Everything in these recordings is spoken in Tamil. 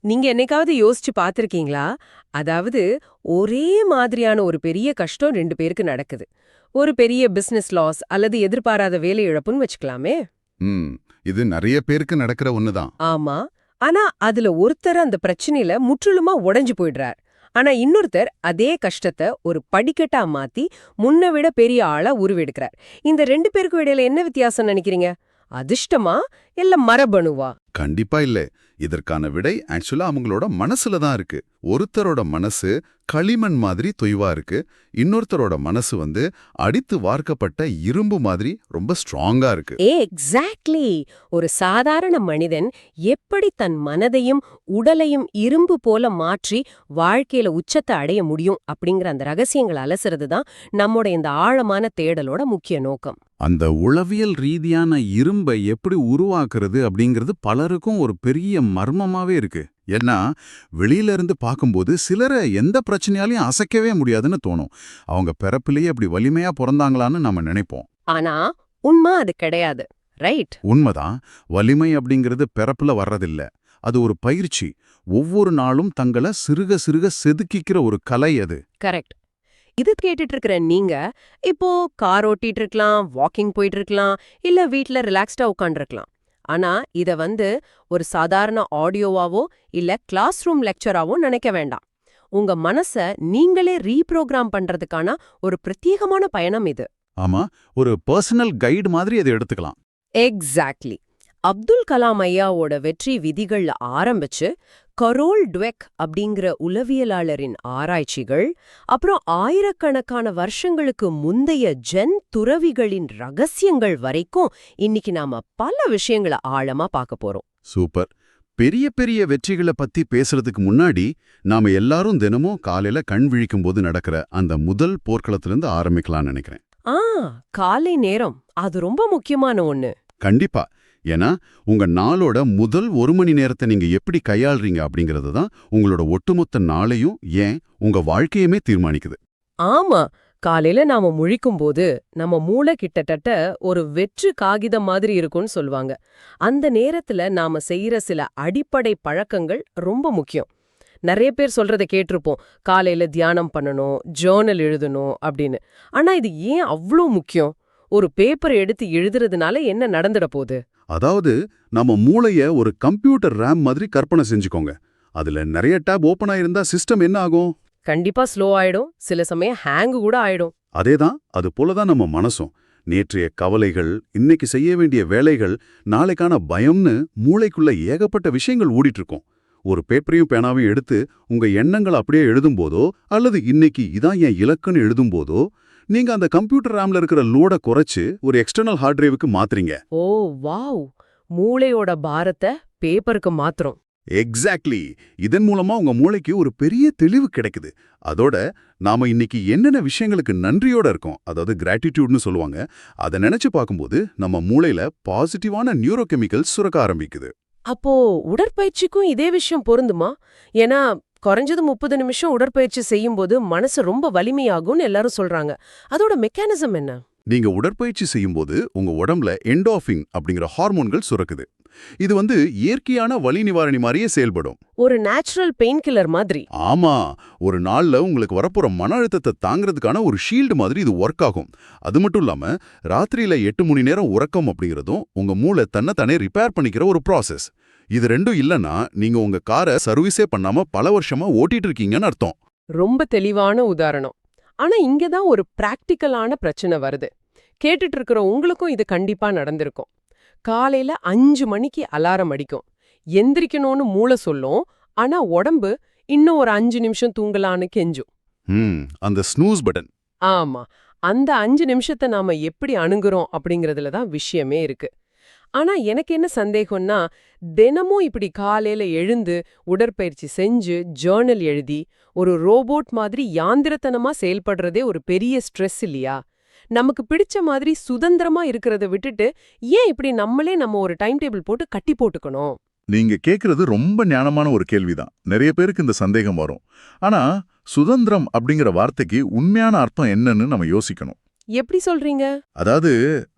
நீங்க என்னைக்காவது யோசிச்சு பார்த்திருக்கீங்களா? அதாவது ஒரே மாதிரியான ஒரு பெரிய கஷ்டம் 2 பேருக்கு நடக்குது. ஒரு பெரிய பிசினஸ் லாஸ் அல்லது எதிர்பாராத வேலை இழப்புன்னு வச்சுக்கலாமே. ம் இது நிறைய பேருக்கு நடக்கிற ஒண்ணுதான். ஆமா. ஆனா அதுல ஒருத்தர் அந்த பிரச்சனையில முற்றிலுமா உடைஞ்சு போயிடுறார். ஆனா இன்னொருத்தர் அதே கஷ்டத்த ஒரு படிக்கட்டா மாத்தி முன்ன விட பெரிய ஆளா உருவெடுக்கிறார். இந்த 2 பேருக்கும் இடையில என்ன வித்தியாசம் நினைக்கிறீங்க? அதிர்ஷ்டமா இல்ல மரபணுவா? கண்டிப்பா இல்ல. இதற்கான விடை ஆக்சுவலா அவங்களோட மனசுல தான் இருக்கு. ஒருத்தரோட மனசு களிமண் மாதிரி தொய்வா இருக்கு. இன்னொருத்தரோட மனசு அடித்து வார்க்கப்பட்ட இரும்பு மாதிரி ரொம்ப ஸ்ட்ராங்கா இருக்கு. எக்ஸாக்ட்லி. ஒரு சாதாரண மனிதன் எப்படி தன் மனதையும் உடலையும் இரும்பு போல மாற்றி வாழ்க்கையில உச்சத்தை அடைய முடியும் அப்படிங்கிற அந்த ரகசியங்களை அலசுறது தான் நம்மோட இந்த ஆழமான தேடலோட முக்கிய நோக்கம். அந்த உளவியல் ரீதியான இரும்பை எப்படி உருவாக்குறது அப்படிங்கிறது பலருக்கும் ஒரு பெரிய மர்மமாவே இருக்கு. ஏன்னா வெளியில இருந்து பார்க்கும்போது சிலரை எந்த பிரச்சனையாலையும் அசைக்கவே முடியாதுன்னு தோணும். அவங்க பிறப்பிலேயே அப்படி வலிமையா பிறந்தாங்களான்னு நம்ம நினைப்போம். ஆனா உண்மை அது கிடையாது. ரைட்? உண்மைதான். வலிமை அப்படிங்கிறது பிறப்புல வர்றதில்ல. அது ஒரு பயிற்சி. ஒவ்வொரு நாளும் தங்களை சிறுக சிறுக செதுக்கிக்கிற ஒரு கலை அது. கரெக்ட். இது கேட்டுட்டு இருக்கிற நீங்க இப்போ கார் ஓட்டிட்டு இருக்கலாம், வாக்கிங் போயிட்டு இருக்கலாம், இல்ல வீட்ல ரிலாக்ஸ்டா உட்காந்துருக்கலாம். ஆனா இத ஒரு சாதாரண ஆடியோவாவோ இல்ல கிளாஸ் ரூம் லெக்சராவோ நினைக்க வேண்டாம். உங்க மனச நீங்களே ரீப்ரோகிராம் பண்றதுக்கான ஒரு பிரத்யேகமான பயணம் இது. ஆமா, ஒரு பர்சனல் கைடு மாதிரி அதை எடுத்துக்கலாம். எக்ஸாக்ட்லி. அப்துல் கலாம் ஐயாவோட வெற்றி விதிகள்ல ஆரம்பிச்சு கரோல் டுவெக் அப்படிங்கிற உளவியலாளரின் ஆராய்ச்சிகள், அப்புறம் ஆயிரக்கணக்கான வருஷங்களுக்கு முந்தைய ஜென் துறவிகளின் ரகசியங்கள் வரைக்கும் இன்னைக்கு நாம பல விஷயங்களை ஆழமா பார்க்க போறோம். சூப்பர். பெரிய பெரிய வெற்றிகளை பத்தி பேசுறதுக்கு முன்னாடி நாம எல்லாரும் தினமும் காலையில கண் விழிக்கும் போது நடக்கிற அந்த முதல் போர்க்களத்திலிருந்து ஆரம்பிக்கலாம்னு நினைக்கிறேன். காலை நேரம் அது ரொம்ப முக்கியமான ஒண்ணு. கண்டிப்பா. ஏன்னா உங்க நாளோட முதல் 1 மணி நேரத்தை நீங்க எப்படி கையாளுறீங்க அப்படிங்கிறது தான் உங்களோட ஒட்டுமொத்த நாளையும், ஏன் உங்க வாழ்க்கையுமே தீர்மானிக்குது. ஆமா. காலையில நாம முழிக்கும் போது நம்ம மூளை கிட்டத்தட்ட ஒரு வெற்று காகிதம் மாதிரி இருக்கும்னு சொல்லுவாங்க. அந்த நேரத்துல நாம செய்யற சில அடிப்படை பழக்கங்கள் ரொம்ப முக்கியம். நிறைய பேர் சொல்றத கேட்டிருப்போம். காலையில தியானம் பண்ணணும், ஜர்னல் எழுதணும் அப்படின்னு. ஆனா இது ஏன் அவ்ளோ முக்கியம்? ஒரு பேப்பர் எடுத்து எழுதுறதுனால என்ன நடந்துட போகுது? அதாவது நம்ம மூளைய ஒரு கம்ப்யூட்டர் ரேம் மாதிரி கற்பனை செஞ்சுக்கோங்க. அதுல நிறைய டேப் ஓபன் ஆயிருந்தா சிஸ்டம் என்ன ஆகும்? கண்டிப்பா ஸ்லோ ஆயிடும். சில சமயம் ஹேங் கூட ஆயிடும். அதேதான். அது போலதான் நம்ம மனசும். நேற்றைய கவலைகள், இன்னைக்கு செய்ய வேண்டிய வேலைகள், நாளைக்கான பயம்னு மூளைக்குள்ள ஏகப்பட்ட விஷயங்கள் ஓடிட்டு இருக்கும். ஒரு பேப்பரையும் பேனாவையும் எடுத்து உங்க எண்ணங்களை அப்படியே எழுதும்போதோ அல்லது இன்னைக்கு இதான் என் இலக்குன்னு எழுதும்போதோ நீங்க அந்த கம்ப்யூட்டர் ரேம்ல இருக்கிற லோட குறைச்சு ஒரு எக்ஸ்டர்னல் ஹார்ட் டிரைவுக்கு மாத்துறீங்க. Oh wow! மூளையோட பாரத்தை பேப்பருக்கு மாத்துறோம். எக்ஸாக்ட்லி. இதன் மூலமா உங்க மூளைக்கு ஒரு பெரிய தெளிவு கிடைக்குது. அதோட நாம இன்னைக்கு என்னென்ன விஷயங்களுக்கு நன்றியோட இருக்கோம், அதாவது கிராட்டிடியூட்னு சொல்லுவாங்க, அதை நினைச்சு பார்க்கும்போது நம்ம மூளையில பாசிட்டிவான நியூரோ கெமிக்கல்ஸ் சுரக்க ஆரம்பிக்குது. அப்போ உடற்பயிற்சிக்கும் இதே விஷயம் பொருந்துமா? ஏன்னா குறைஞ்சது 30 நிமிஷம் உடற்பயிற்சி செய்யும்போது மனசு ரொம்ப வலிமையாகும்னு எல்லாரும் சொல்றாங்க. அதோட மெக்கானிசம் என்ன? நீங்க உடற்பயிற்சி செய்யும்போது உங்க உடம்புல எண்டோர்பின் அப்படிங்கிற ஹார்மோன்கள் சுரக்குது. இது இயற்கையான வலி நிவாரணி மாதிரியே செயல்படும். ஒரு நேச்சுரல் பெயின் கில்லர் மாதிரி. ஆமா. ஒரு நாள்ல உங்களுக்கு வரப்போற மன அழுத்தத்தை தாங்கிறதுக்கான ஒரு ஷீல்டு மாதிரி இது ஒர்க் ஆகும். அது மட்டும் இல்லாம ராத்திரியில 8 மணி நேரம் உறக்கம் அப்படிங்கிறதும் உங்க மூளை தன்னை ரிப்பேர் பண்ணிக்கிற ஒரு ப்ராசஸ். இது ரெண்டும் இல்லனா நீங்க உங்க காரை சர்வீஸே பண்ணாம பல வருஷமா ஓட்டிட்டு இருக்கீங்கன்னு அர்த்தம். ரொம்ப தெளிவான உதாரணம். ஆனா இங்கதான் ஒரு பிராக்டிக்கலான பிரச்சனை வருது. கேட்டுட்டு இருக்கிற உங்களுக்கும் இது கண்டிப்பா நடந்திருக்கும். காலையில 5 மணிக்கு அலாரம் அடிக்கும். எந்திரிக்கணும்னு மூளை சொல்லும். ஆனா உடம்பு இன்னும் ஒரு 5 நிமிஷம் தூங்கலான்னு கெஞ்சும். அந்த ஸ்னூஸ் பட்டன். ஆமா. அந்த 5 நிமிஷத்தை நாம எப்படி அணுகுறோம் அப்படிங்கறதுல தான் விஷயமே இருக்கு. ஆனா எனக்கு என்ன சந்தேகம்னா, தினமும் இப்படி காலையில எழுந்து உடற்பயிற்சி செஞ்சு ஜர்னல் எழுதி ஒரு ரோபோட் மாதிரி யாந்திரத்தனமா செயல்படுறதே ஒரு பெரிய ஸ்ட்ரெஸ் இல்லையா? நமக்கு பிடிச்ச மாதிரி சுதந்திரமா இருக்கிறத விட்டுட்டு ஏன் இப்படி நம்மளே நம்ம ஒரு டைம் டேபிள் போட்டு கட்டி போட்டுக்கணும்? நீங்க கேக்குறது ரொம்ப ஞானமான ஒரு கேள்விதான். நிறைய பேருக்கு இந்த சந்தேகம் வரும். ஆனா சுதந்திரம் அப்படிங்கிற வார்த்தைக்கு உண்மையான அர்த்தம் என்னன்னு நம்ம யோசிக்கணும். எப்படி சொல்றீங்க? அதாவது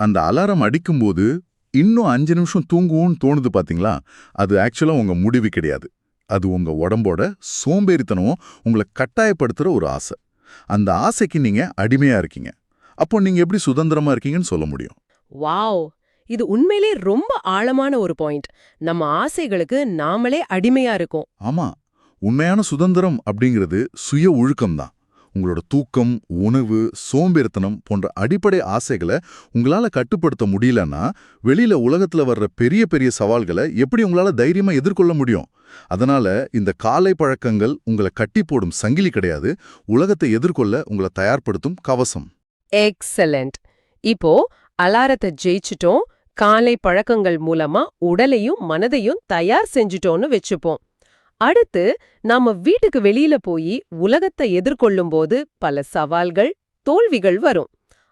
அந்த அலாரம் அடிக்கும்போது இன்னும் 5 நிமிஷம் தூங்குவோம்னு தோணுது பாத்தீங்களா? அது ஆக்சுவலா உங்க முடிவு கிடையாது. அது உங்க உடம்போட சோம்பேறித்தனமும் உங்களை கட்டாயப்படுத்துற ஒரு ஆசை. அந்த ஆசைக்கு நீங்க அடிமையா இருக்கீங்க. அப்போ நீங்க எப்படி சுதந்திரமா இருக்கீங்கன்னு சொல்ல முடியும்? வாவ், இது உண்மையிலே ரொம்ப ஆழமான ஒரு பாயிண்ட். நம்ம ஆசைகளுக்கு நாமளே அடிமையா இருக்கோம். ஆமா, உண்மையான சுதந்திரம் அப்படிங்கிறது சுய ஒழுக்கம்தான். உங்களோட தூக்கம், உணவு, சோம்பேறித்தனம் போன்ற அடிப்படை ஆசைகளை உங்களால கட்டுப்படுத்த முடியலன்னா வெளியில உலகத்துல வர்ற பெரிய பெரிய சவால்களை எப்படி உங்களால தைரியமா எதிர்கொள்ள முடியும்? அதனால இந்த காலை பழக்கங்கள் உங்களை கட்டி போடும் சங்கிலி கிடையாது, உலகத்தை எதிர்கொள்ள உங்களை தயார்படுத்தும் கவசம். எக்ஸலண்ட். இப்போ அலாரத்தை ஜெயிச்சிட்டோம், காலை பழக்கங்கள் மூலமா உடலையும் மனதையும் தயார் செஞ்சுட்டோம்னு வெச்சுப்போம். அடுத்து நாம வீட்டுக்கு வெளியில போய் உலகத்தை எதிர்கொள்ளும்போது பல சவால்கள், தோல்விகள் வரும்.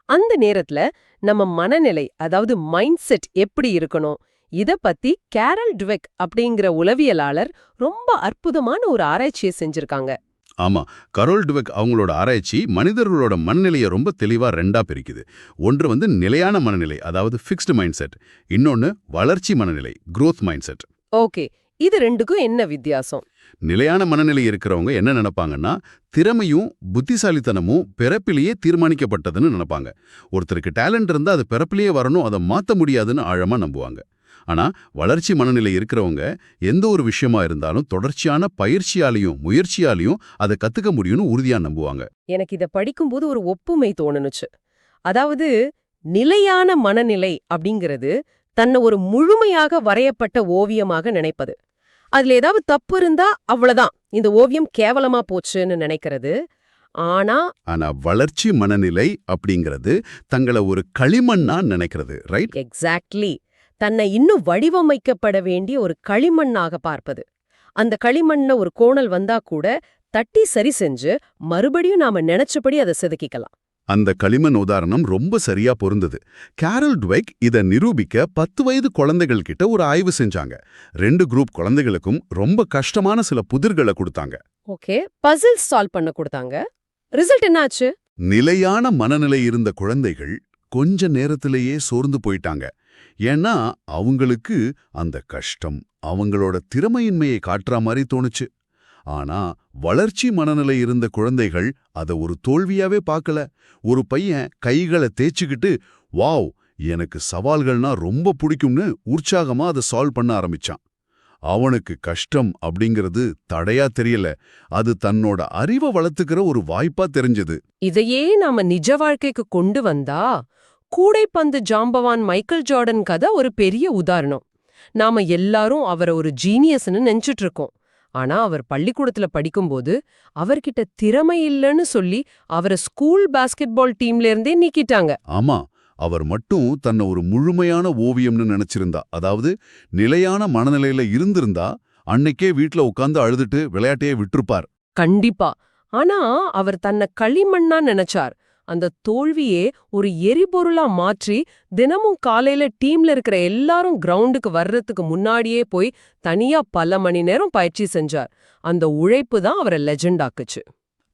அந்த நேரத்துல நம்ம மனநிலை, அதாவது மைண்ட் செட் எப்படி இருக்கணும், இத பத்தி கேரல் டுவெக் அப்படிங்கிற உளவியலாளர் ரொம்ப அற்புதமான ஒரு ஆராய்ச்சியை செஞ்சிருக்காங்க. ஆமா, கரோல் டுவெக் அவங்களோட ஆராய்ச்சி மனிதர்களோட மனநிலையை ரொம்ப தெளிவா ரெண்டா பிரிக்குது. ஒன்று நிலையான மனநிலை, அதாவது ஃபிக்ஸ்டு மைண்ட் செட். இன்னொன்னு வளர்ச்சி மனநிலை, growth மைண்ட் செட். ஓகே, இது ரெண்டுக்கும் என்ன வித்தியாசம்? நிலையான மனநிலை இருக்கிறவங்க என்ன நினைப்பாங்கன்னா, திறமையும் புத்திசாலித்தனமும் பிறப்பிலேயே தீர்மானிக்கப்பட்டதுன்னு நினைப்பாங்க. ஒருத்தருக்கு டேலண்ட் இருந்தா அது பிறப்பிலேயே வரணும், அதை மாத்த முடியாதுன்னு ஆழமா நம்புவாங்க. ஆனா வளர்ச்சி மனநிலை இருக்கிறவங்க எந்த ஒரு விஷயமா இருந்தாலும் தொடர்ச்சியான பயிற்சியாலையும் முயற்சியாலையும் அதை கத்துக்க முடியும்னு உறுதியா நம்புவாங்க. எனக்கு இத படிக்கும்போது ஒரு ஒப்புமை தோணுனுச்சு. அதாவது நிலையான மனநிலை அப்படிங்கிறது தன்னை ஒரு முழுமையாக வரையப்பட்ட ஓவியமாக நினைப்பது. அதுல ஏதாவது தப்பு இருந்தா அவ்வளவுதான், இந்த ஓவியம் கேவலமா போச்சுன்னு நினைக்கிறது. ஆனா வளர்ச்சி மனநிலை அப்படிங்கிறது தங்களை ஒரு களிமண்ணா நினைக்கிறது, ரைட்? எக்ஸாக்ட்லி. தன்னை இன்னும் வடிவமைக்கப்பட வேண்டிய ஒரு களிமண்ணாக பார்ப்பது. அந்த களிமண்ல ஒரு கோணல் வந்தா கூட தட்டி சரி செஞ்சு மறுபடியும் நாம நினைச்சபடி அதை செதுக்கிக்கலாம். அந்த களிமண் உதாரணம் ரொம்ப சரியா பொருந்தது. கேரல் டுவெக் இதை நிரூபிக்க 10 வயது குழந்தைகள் கிட்ட ஒரு ஆய்வு செஞ்சாங்க. 2 குரூப் குழந்தைகளுக்கும் ரொம்ப கஷ்டமான சில புதிர்களை கொடுத்தாங்க. ஓகே, பசில்ஸ் சால்வ் பண்ண கொடுத்தாங்க. ரிசல்ட் என்னாச்சு? நிலையான மனநிலை இருந்த குழந்தைகள் கொஞ்ச நேரத்திலேயே சோர்ந்து போயிட்டாங்க. ஏன்னா அவங்களுக்கு அந்த கஷ்டம் அவங்களோட திறமையின்மையை காட்டுற மாதிரி தோணுச்சு. ஆனா வளர்ச்சி மனநிலை இருந்த குழந்தைகள் அதை ஒரு தோல்வியாவே பார்க்கல. ஒரு பையன் கைகளை தேய்ச்சிக்கிட்டு, வாவ், எனக்கு சவால்கள்னா ரொம்ப பிடிக்கும்னு உற்சாகமா அதை சால்வ் பண்ண ஆரம்பிச்சான். அவனுக்கு கஷ்டம் அப்படிங்கிறது தடையா தெரியல, அது தன்னோட அறிவை வளர்த்துக்கிற ஒரு வாய்ப்பா தெரிஞ்சது. இதையே நாம நிஜ வாழ்க்கைக்கு கொண்டு வந்தா கூடைப்பந்து ஜாம்பவான் மைக்கேல் ஜார்டன் கதை ஒரு பெரிய உதாரணம். நாம எல்லாரும் அவரை ஒரு ஜீனியஸ்னு நினைச்சிட்டு இருக்கோம். ஆனா அவர் பள்ளிக்கூடத்துல படிக்கும்போது அவர்கிட்ட திறமை இல்லைன்னு சொல்லி அவரை ஸ்கூல் பாஸ்கெட்பால் டீம்ல இருந்தே நீக்கிட்டாங்க. ஆமா, அவர் மட்டும் தன்னை ஒரு முழுமையான ஓவியம்னு நினைச்சிருந்தா, அதாவது நிலையான மனநிலையில இருந்திருந்தா அன்னைக்கே வீட்ல உட்கார்ந்து அழுதுட்டு விளையாட்டையே விட்டுருப்பார். கண்டிப்பா. ஆனா அவர் தன்னை களிமண்ணா நினைச்சார். அந்த தோல்வியே ஒரு எரிபொருளா மாற்றி தினமும் காலையில டீம்ல இருக்கிற எல்லாரும் கிரவுண்டுக்கு வர்றதுக்கு முன்னாடியே போய் தனியா பல மணி நேரம் பயிற்சி செஞ்சார். அந்த உழைப்பு தான் அவரை லெஜெண்ட் ஆக்குச்சு.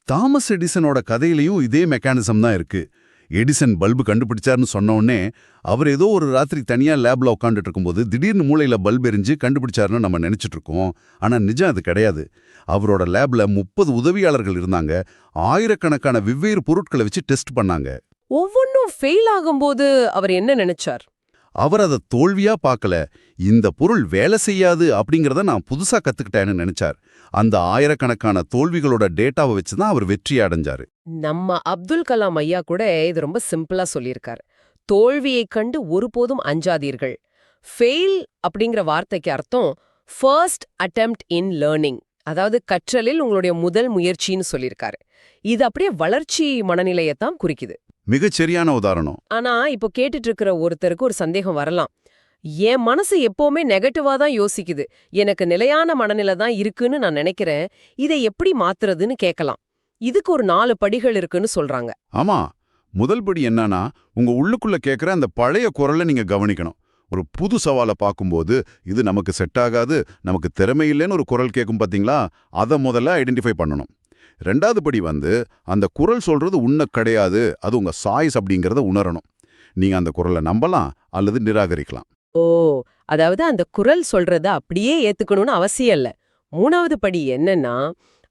தாமஸ் எடிசனோட கதையிலையும் இதே மெக்கானிசம் தான் இருக்கு. எடிசன் பல்பு கண்டுபிடிச்சார்னு சொன்ன உடனே அவர் ஏதோ ஒரு ராத்திரி தனியா லேப்ல உட்காந்துட்டு இருக்கும்போது திடீர்னு மூளையில பல்ப் எரிஞ்சு கண்டுபிடிச்சாருன்னு நம்ம நினைச்சிட்டு இருக்கோம். ஆனா நிஜம் அது கிடையாது. அவரோட லேப்ல 30 உதவியாளர்கள் இருந்தாங்க. ஆயிரக்கணக்கான வெவ்வேறு பொருட்களை வச்சு டெஸ்ட் பண்ணாங்க. ஒவ்வொன்னும் ஃபெயில் ஆகும்போது அவர் என்ன நினைச்சார்? அவர் அதை தோல்வியா பார்க்கல, இந்த பொருள் வேலை செய்யாது அப்படிங்கறத நான் புதுசா கத்துக்கிட்டேன்னு நினைச்சார். அந்த ஆயிரக்கணக்கான தோல்விகளோட டேட்டாவை வச்சுதான் அவர் வெற்றி அடைஞ்சாரு. நம்ம அப்துல் கலாம் ஐயா கூட இது ரொம்ப சிம்பிளா சொல்லியிருக்காரு. தோல்வியைக் கண்டு ஒருபோதும் அஞ்சாதீர்கள். ஃபெயில் அப்படிங்கிற வார்த்தைக்கு அர்த்தம் ஃபர்ஸ்ட் அட்டெம்ப்ட் இன் லேர்னிங், அதாவது கற்றலில் உங்களுடைய முதல் முயற்சின்னு சொல்லியிருக்காரு. இது அப்படியே வளர்ச்சி மனநிலையத்தான் குறிக்குது. மிகச் சரியான உதாரணம். ஆனா இப்போ கேட்டுட்டு இருக்கிற ஒருத்தருக்கு ஒரு சந்தேகம் வரலாம். என் மனசு எப்பவுமே நெகட்டிவா தான் யோசிக்குது, எனக்கு நிலையான மனநிலை தான் இருக்குன்னு நான் நினைக்கிறேன், இதை எப்படி மாத்துறதுன்னு கேட்கலாம். இதுக்கு ஒரு 4 படிகள் இருக்குன்னு சொல்றாங்க. ஆமா, முதல் படி என்னன்னா, உங்க உள்ளுக்குள்ள கேட்குற அந்த பழைய குரலை நீங்க கவனிக்கணும். ஒரு புது சவாலை பார்க்கும்போது இது நமக்கு செட் ஆகாது, நமக்கு திறமை இல்லைன்னு ஒரு குரல் கேட்கும் பாத்தீங்களா, அதை முதல்ல ஐடென்டிஃபை பண்ணணும். 2வது படி அந்த குரல் சொல்றது உண்மை கிடையாது, அது உங்க சாய்ஸ் அப்படிங்கறத உணரணும். நீங்க அந்த குரலை நம்பலாம் அல்லது நிராகரிக்கலாம். ஓ, அதாவது அந்த குரல் சொல்றத அப்படியே ஏத்துக்கணும்னு அவசியம் இல்ல. 3வது படி என்னன்னா,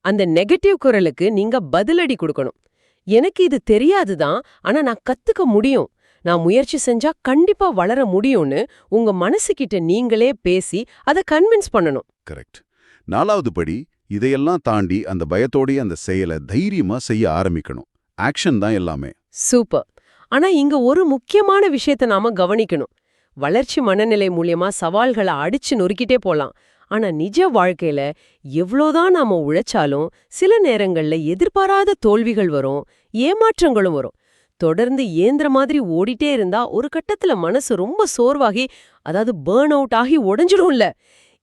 அந்த நெகட்டிவ் குரலுக்கு நீங்க பதிலடி கொடுக்கணும். எனக்கு இது தெரியாதுதான், ஆனா நான் கத்துக்க முடியும், நான் முயற்சி செஞ்சா கண்டிப்பா வளர முடியும்னு உங்க மனசுகிட்ட நீங்களே பேசி அதை கன்வின்ஸ் பண்ணணும். கரெக்ட். 4வது படி, இதையெல்லாம் தாண்டி அந்த பயத்தோடயே அந்த செயலை தைரியமா செய்ய ஆரம்பிக்கணும். ஆக்ஷன் தான் எல்லாமே. சூப்பர். ஆனா இங்க ஒரு முக்கியமான விஷயத்தை நாம கவனிக்கணும். வளர்ச்சி மனநிலை மூலியமா சவால்களை அடிச்சு நொறுக்கிட்டே போலாம். ஆனா நிஜ வாழ்க்கையில எவ்வளோதான் நாம உழைச்சாலும் சில நேரங்கள்ல எதிர்பாராத தோல்விகள் வரும், ஏமாற்றங்களும் வரும். தொடர்ந்து ஏந்திர மாதிரி ஓடிட்டே இருந்தா ஒரு கட்டத்துல மனசு ரொம்ப சோர்வாகி, அதாவது பர்ன் அவுட் ஆகி உடைஞ்சிடும்ல.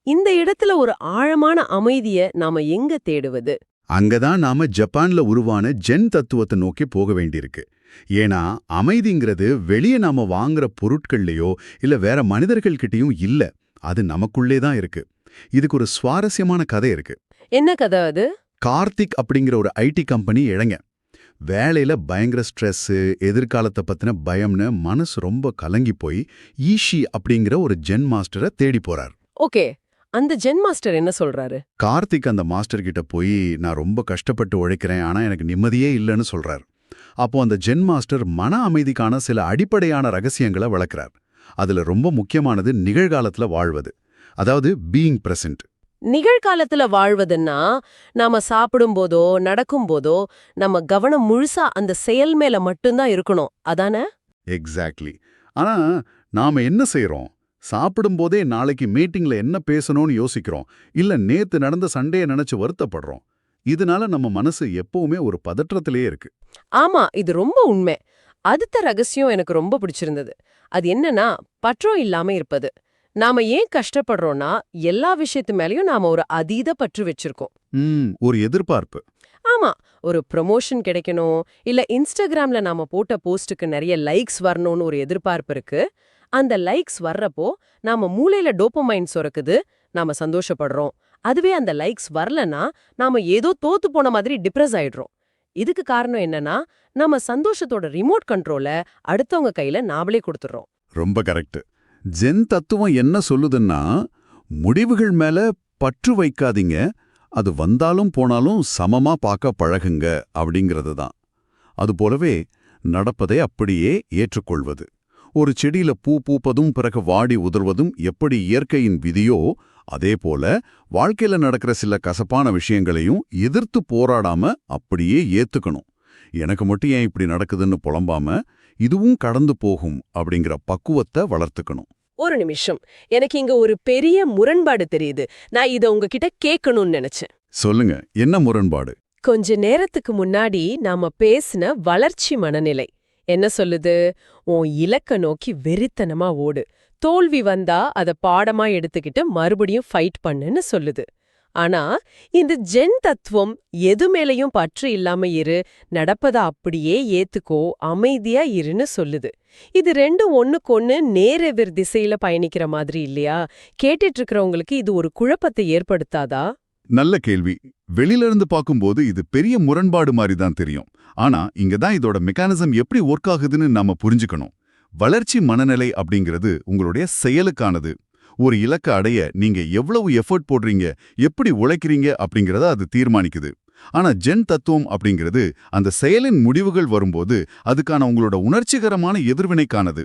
இந்த இடத்துல ஒரு ஆழமான அமைதிய நாம எங்க தேடுவது? அங்கதான் நாம ஜப்பான்ல உருவான ஜென் தத்துவத்தை நோக்கி போக வேண்டியிருக்கு. ஏன்னா அமைதிங்கிறது வெளியே நாம வாங்குற பொருட்கள்லயோ இல்ல வேற மனிதர்கள்கிட்டயும் இல்ல, அது நமக்குள்ளே தான் இருக்கு. இதுக்கு ஒரு சுவாரஸ்யமான கதை இருக்கு. என்ன கதை அது? கார்த்திக் அப்படிங்கிற ஒரு ஐடி கம்பெனி இளைஞன் வேலையில பயங்கர ஸ்ட்ரெஸ், எதிர்காலத்தை பத்தின பயம்னு மனசு ரொம்ப கலங்கி போய் ஈஷி அப்படிங்கிற ஒரு ஜென் மாஸ்டரை தேடி போறார். ஓகே, அந்த ஜென் மாஸ்டர் என்ன சொல்றாரு? கார்த்திக் அந்த மாஸ்டர் கிட்ட போய், நான் ரொம்ப கஷ்டப்பட்டு உழைக்கிறேன், ஆனா எனக்கு நிம்மதியே இல்லைன்னு சொல்றார். அப்போ அந்த ஜென் மாஸ்டர் மன அமைதிக்கான சில அடிப்படையான ரகசியங்களை விளக்குறார். அதுல ரொம்ப முக்கியமானது நிகழ்காலத்துல வாழ்வது, அதாவது பீயிங் பிரசன்ட். நிகழ்காலத்துல வாழ்வதுன்னா நாம சாப்பிடும் போதோ நடக்கும் போதோ நம்ம கவனம் முழுசா அந்த செயல் மேல மட்டும்தான் இருக்கணும், அதானே? எக்ஸாக்ட்லி. ஆனா நாம என்ன செய்றோம்? சாப்பிடும்போதே நாளைக்கு மீட்டிங்ல என்ன பேசணும்னு யோசிக்கிறோம், இல்ல நேத்து நடந்த சண்டையை நினைச்சு வருத்தப்படுறோம். இதனால நம்ம மனசு எப்பவுமே ஒரு பதற்றத்திலேயே இருக்கு. ஆமா, இது ரொம்ப உண்மை. அடுத்த ரகசியம் எனக்கு ரொம்ப பிடிச்சிருந்தது. அது என்னன்னா, பற்றோ இல்லாம இருப்பது. நாம ஏன் கஷ்டப்படுறோம்னா எல்லா விஷயத்து மேலயும் நாம ஒரு அதீத பற்று வச்சிருக்கோம். ஒரு எதிர்பார்ப்பு. ஆமா, ஒரு ப்ரமோஷன் கிடைக்கணும், இல்ல இன்ஸ்டாகிராம்ல நாம போட்ட போஸ்டுக்கு நிறைய லைக்ஸ் வரணும்னு ஒரு எதிர்பார்ப்பு இருக்கு. அந்த லைக்ஸ் வர்றப்போ நாம மூளையில டோபமைன் சுரக்குது, நாம சந்தோஷப்படுறோம். அதுவே அந்த லைக்ஸ் வரலனா நாம ஏதோ தோத்து போன மாதிரி டிப்ரெஸ் ஆயிடுறோம். இதுக்கு காரணம் என்னன்னா, நம்ம சந்தோஷத்தோட ரிமோட் கண்ட்ரோல அடுத்தவங்க கையில நாமளே கொடுத்துறோம். ரொம்ப கரெக்ட். ஜென் தத்துவம் என்ன சொல்லுதுன்னா, முடிவுகள் மேல பற்று வைக்காதீங்க, அது வந்தாலும் போனாலும் சமமா பார்க்க பழகுங்க அப்படிங்கிறது தான். அதுபோலவே நடப்பதை அப்படியே ஏற்றுக்கொள்வது. ஒரு செடியில பூ பூப்பதும் பிறகு வாடி உதிர்வதும் எப்படி இயற்கையின் விதியோ, அதே போல வாழ்க்கையில நடக்கிற சில கசப்பான விஷயங்களையும் எதிர்த்து போராடாம அப்படியே ஏத்துக்கணும். எனக்கு மட்டும் ஏன் இப்படி நடக்குதுன்னு புலம்பாம, இதுவும் கடந்து போகும் அப்படிங்கிற பக்குவத்தை வளர்த்துக்கணும். ஒரு நிமிஷம், எனக்கு இங்க ஒரு பெரிய முரண்பாடு தெரியுது. நான் இத உங்ககிட்ட கேட்கணும்னு நினைச்சேன். சொல்லுங்க, என்ன முரண்பாடு? கொஞ்ச நேரத்துக்கு முன்னாடி நாம பேசின வளர்ச்சி மனநிலை என்ன சொல்லுது? உன் இலக்க நோக்கி வெறித்தனமா ஓடு, தோல்வி வந்தா அத பாடமா எடுத்துக்கிட்டு மறுபடியும் ஃபைட் பண்ணுன்னு சொல்லுது. ஆனா இந்த ஜென் தத்துவம் எது மேலையும் பற்று இல்லாம இரு, நடப்பத அப்படியே ஏத்துக்கோ, அமைதியா இருன்னு சொல்லுது. இது ரெண்டும் ஒண்ணுக்கொன்னு நேரெதிர் திசையில பயணிக்கிற மாதிரி இல்லையா? கேட்டுட்டு இருக்கிறவங்களுக்கு இது ஒரு குழப்பத்தை ஏற்படுத்தாதா? நல்ல கேள்வி. வெளியில இருந்து பார்க்கும்போது இது பெரிய முரண்பாடு மாதிரி தான் தெரியும். ஆனா இங்கதான் இதோட மெக்கானிசம் எப்படி ஒர்க் ஆகுதுன்னு நாம புரிஞ்சுக்கணும். வளர்ச்சி மனநிலை அப்படிங்கிறது உங்களுடைய செயலுக்கானது. ஒரு இலக்கை அடைய நீங்க எவ்வளவு எஃபர்ட் போடுறீங்க, எப்படி உழைக்கிறீங்க அப்படிங்கறத அது தீர்மானிக்குது. ஆனா ஜென் தத்துவம் அப்படிங்கிறது அந்த செயலின் முடிவுகள் வரும்போது அதுக்கான உங்களோட உணர்ச்சிகரமான எதிர்வினைக்கானது.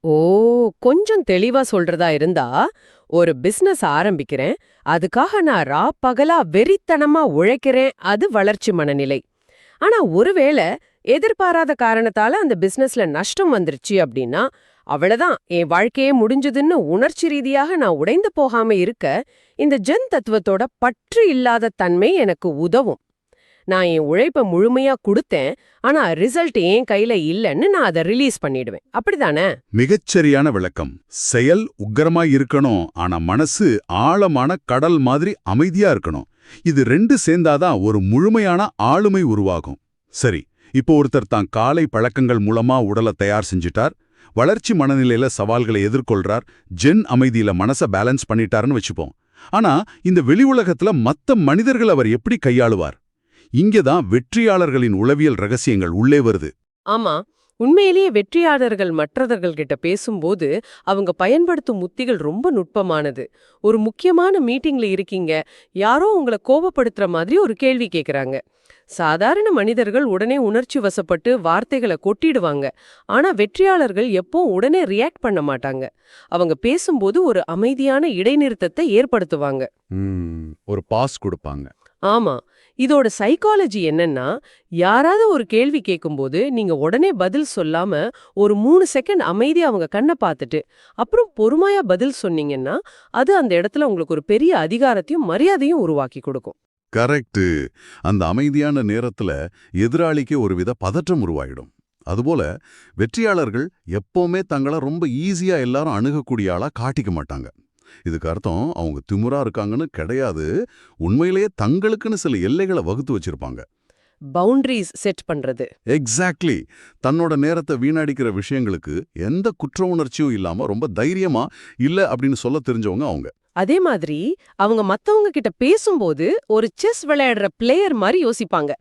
ஓ, கொஞ்சம் தெளிவா சொல்றதா இருந்தா, ஒரு பிசினஸ் ஆரம்பிக்கிறேன், அதுக்காக நான் பகலா வெறித்தனமா உழைக்கிறேன், அது வளர்ச்சி மனநிலை. ஆனா ஒருவேளை எதிர்பாராத காரணத்தால அந்த பிசினஸ்ல நஷ்டம் வந்துருச்சு அப்படின்னா, அவ்வளவுதான், என் வாழ்க்கையே முடிஞ்சதுன்னு உணர்ச்சி ரீதியாக நான் உடைந்து போகாம இருக்க இந்த ஜென் தத்துவத்தோட பற்று இல்லாத தன்மை எனக்கு உதவும். நான் என் உழைப்ப முழுமையா கொடுத்தேன், ஆனா ரிசல்ட் என் கையில இல்லைன்னு நான் அதை ரிலீஸ் பண்ணிடுவேன். அப்படிதானே? மிகச்சரியான விளக்கம். செயல் உக்கிரமாய் இருக்கணும், ஆனா மனசு ஆழமான கடல் மாதிரி அமைதியா இருக்கணும். இது ரெண்டு சேர்ந்தாதான் ஒரு முழுமையான ஆளுமை உருவாகும். சரி, இப்போ ஒருத்தர் தான் காலை பழக்கங்கள் மூலமா உடலை தயார் செஞ்சிட்டார், வளர்ச்சி மனநிலையில சவால்களை எதிர்கொள்றார், ஜென் அமைதியில மனச பேலன்ஸ் பண்ணிட்டாருன்னு வச்சுப்போம். ஆனா இந்த வெளி உலகத்துல மத்த மனிதர்கள் அவர் எப்படி கையாளுவார்? இங்கதான் வெற்றியாளர்களின் உளவியல் ரகசியங்கள் உள்ளே வருது. ஆமா, உண்மையிலேயே வெற்றியாளர்கள் மற்றவர்கள் கிட்ட பேசும்போது அவங்க பயன்படுத்தும் உத்திகள் ரொம்ப நுட்பமானது. ஒரு முக்கியமான மீட்டிங்ல இருக்கீங்க, யாரோ உங்களை கோபப்படுத்துற மாதிரி ஒரு கேள்வி கேக்குறாங்க. சாதாரண மனிதர்கள் உடனே உணர்ச்சி வசப்பட்டு வார்த்தைகளை கொட்டிடுவாங்க. ஆனா வெற்றியாளர்கள் எப்போ உடனே ரியாக்ட் பண்ண மாட்டாங்க. அவங்க பேசும்போது ஒரு அமைதியான இடைநிறுத்தத்தை ஏற்படுத்துவாங்க. ஒரு பாஸ் கொடுப்பாங்க. ஆமா, இதோட சைக்காலஜி என்னன்னா, யாராவது ஒரு கேள்வி கேட்கும்போது நீங்க உடனே பதில் சொல்லாம ஒரு 3 செகண்ட் அமைதியா அவங்க கண்ணை பார்த்துட்டு அப்புறம் பொறுமையா பதில் சொன்னீங்கன்னா அது அந்த இடத்துல உங்களுக்கு ஒரு பெரிய அதிகாரத்தையும் மரியாதையும் உருவாக்கி கொடுக்கும். கரெக்ட். அந்த அமைதியான நேரத்துல எதிராளிக்கு ஒருவித பதற்றம் உருவாயிடும். அதுபோல வெற்றியாளர்கள் எப்பவுமே தங்களை ரொம்ப ஈஸியா எல்லாரும் அணுகக்கூடிய ஆளா காட்டிக்க மாட்டாங்க. இதுக்கு அர்த்தம் அவங்க திமிரா இருக்காங்கன்னு கிடையாது. உண்மையிலேயே தங்களுக்குன்னு சில எல்லைகளை வகுத்து வச்சிருப்பாங்க. பவுண்டரிஸ் செட் பண்றது. எக்ஸாக்ட்லி. தன்னோட நேரத்தை வீணடிக்கிற விஷயங்களுக்கு எந்த குற்ற உணர்ச்சியும் இல்லாம ரொம்ப தைரியமா இல்ல அப்படின்னு சொல்ல தெரிஞ்சவங்க அவங்க. அதே மாதிரி அவங்க மத்தவங்க கிட்ட பேசும்போது ஒரு செஸ் விளையாடுற பிளேயர் மாதிரி யோசிப்பாங்க.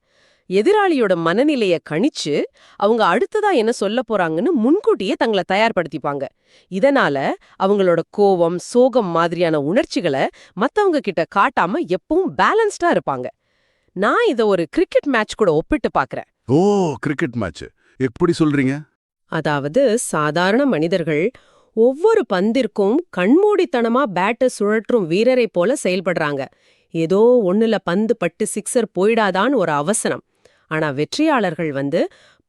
எதிராளியோட மனநிலைய கணிச்சு அவங்க அடுத்ததா என்ன சொல்ல போறாங்கன்னு முன்கூட்டியே தங்களை தயார்படுத்திப்பாங்க. இதனால அவங்களோட கோவம், சோகம் மாதிரியான உணர்ச்சிகளை மத்தவங்க கிட்ட காட்டாம எப்பவும் பேலன்ஸ்டா இருப்பாங்க. நான் இத ஒரு கிரிக்கெட் மேட்ச் கூட ஒப்பிட்டு பாக்குறேன். ஓ, கிரிக்கெட் மேட்ச் எப்படி சொல்றீங்க? அதாவது சாதாரண மனிதர்கள் ஒவ்வொரு பந்திற்கும் கண்மூடித்தனமா பேட்டை சுழற்றும் வீரரை போல செயல்படுறாங்க. ஏதோ ஒண்ணுல பந்து பட்டு சிக்ஸர் போயிடாதான்னு ஒரு அவசரம். ஆனா வெற்றியாளர்கள்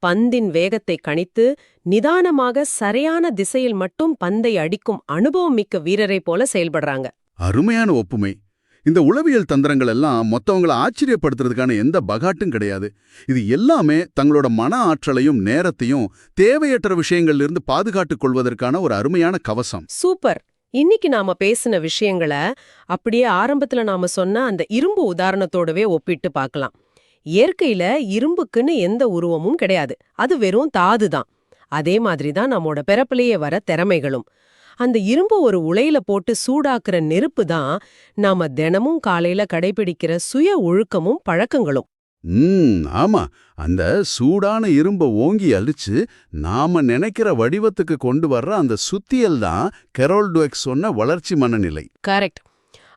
பந்தின் வேகத்தை கணித்து நிதானமாக சரியான திசையில் மட்டும் பந்தை அடிக்கும் அனுபவம் மிக்க வீரரை போல செயல்படுறாங்க. அருமையான ஒப்புமை. இந்த உளவியல் தந்திரங்கள் எல்லாம் மொத்தவங்களை ஆச்சரியப்படுத்துறதுக்கான எந்த பகாட்டும் கிடையாது. இது எல்லாமே தங்களோட மன ஆற்றலையும் நேரத்தையும் தேவையற்ற விஷயங்கள்ல இருந்து பாதுகாத்துக் கொள்வதற்கான ஒரு அருமையான கவசம். சூப்பர். இன்னைக்கு நாம பேசின விஷயங்களை அப்படியே ஆரம்பத்துல நாம சொன்ன அந்த இரும்பு உதாரணத்தோடவே ஒப்பிட்டு பார்க்கலாம். இயற்கையில இரும்புக்குன்னு எந்த உருவமும் கிடையாது. அது வெறும் தாதுதான். அதே மாதிரிதான் நம்மோட பிறப்பிலேயே வர திறமைகளும். அந்த இரும்பு ஒரு உலையில போட்டு சூடாக்குற நெருப்பு தான் நாம தினமும் காலையில கடைபிடிக்கிற சுய ஒழுக்கமும் பழக்கங்களும். ஆமா. அந்த சூடான இரும்ப ஓங்கி அழிச்சு நாம நினைக்கிற வடிவத்துக்கு கொண்டு வர்ற அந்த சுத்தியல் தான் கெரோல் டுவெக் சொன்ன வளர்ச்சி மனநிலை. கரெக்ட்.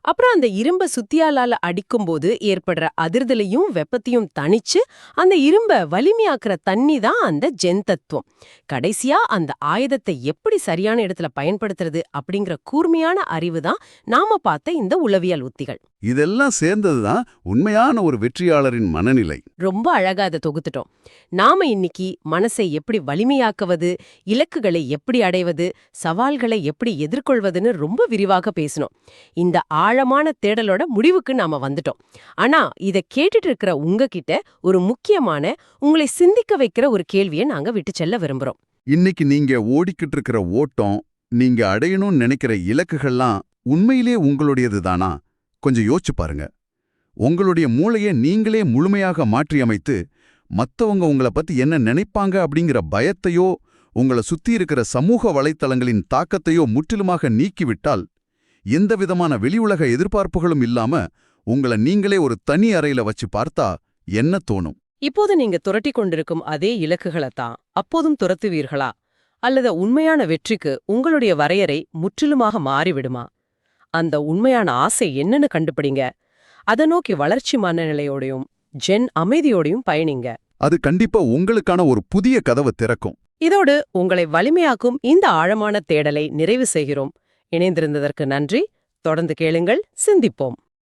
அப்புறம் அந்த இரும்ப சுத்தியாலால அடிக்கும்போது ஏற்படுற அதிர்தலையும் வெப்பத்தையும் தணிச்சு அந்த இரும்ப வலிமையாக்குற தண்ணி தான் அந்த ஜென் தத்துவம். கடைசியா அந்த ஆயுதத்தை எப்படி சரியான இடத்துல பயன்படுத்துறது அப்படிங்கிற கூர்மையான அறிவு தான் நாம பார்த்த இந்த உளவியல் உத்திகள். இதெல்லாம் சேர்ந்ததுதான் உண்மையான ஒரு வெற்றியாளரின் மனநிலை. ரொம்ப அழகா அதை தொகுத்துட்டோம். நாம இன்னைக்கு மனசை எப்படி வலிமையாக்குவது, இலக்குகளை எப்படி அடைவது, சவால்களை எப்படி எதிர்கொள்வதுன்னு ரொம்ப விரிவாக பேசணும். இந்த ஆழமான தேடலோட முடிவுக்கு நாம வந்துட்டோம். ஆனா இத கேட்டுட்டு இருக்கிற உங்ககிட்ட ஒரு முக்கியமான, உங்களை சிந்திக்க வைக்கிற ஒரு கேள்வியை நாங்க விட்டு செல்ல விரும்புறோம். இன்னைக்கு நீங்க ஓடிக்கிட்டு இருக்கிற ஓட்டம், நீங்க அடையணும்னு நினைக்கிற இலக்குகள்லாம் உண்மையிலே உங்களுடையது தானா? கொஞ்சம் யோசிச்சு பாருங்க. உங்களுடைய மூளையை நீங்களே முழுமையாக மாற்றியமைத்து மத்தவங்க உங்களை பத்தி என்ன நினைப்பாங்க அப்படிங்கிற பயத்தையோ உங்களை சுத்தி இருக்கிற சமூக வலைத்தளங்களின் தாக்கத்தையோ முற்றிலுமாக நீக்கிவிட்டால் எந்த விதமான வெளியுலக எதிர்பார்ப்புகளும் இல்லாம உங்களை நீங்களே ஒரு தனி அறையில வச்சு பார்த்தா என்ன தோணும்? இப்போது நீங்க துரட்டி கொண்டிருக்கும் அதே இலக்குகளைத்தான் அப்போதும் துரத்துவீர்களா? அல்லது உண்மையான வெற்றிக்கு உங்களுடைய வரையறை முற்றிலுமாக மாறிவிடுமா? அந்த உண்மையான ஆசை என்னன்னு கண்டுபிடிங்க. அதை நோக்கி வளர்ச்சி மனநிலையோடையும் ஜென் அமைதியோடையும் பயணிங்க. அது கண்டிப்பா உங்களுக்கான ஒரு புதிய கதவை திறக்கும். இதோடு உங்களை வலிமையாக்கும் இந்த ஆழமான தேடலை நிறைவு செய்கிறோம். இணைந்திருந்ததற்கு நன்றி. தொடர்ந்து கேளுங்கள், சிந்திப்போம்.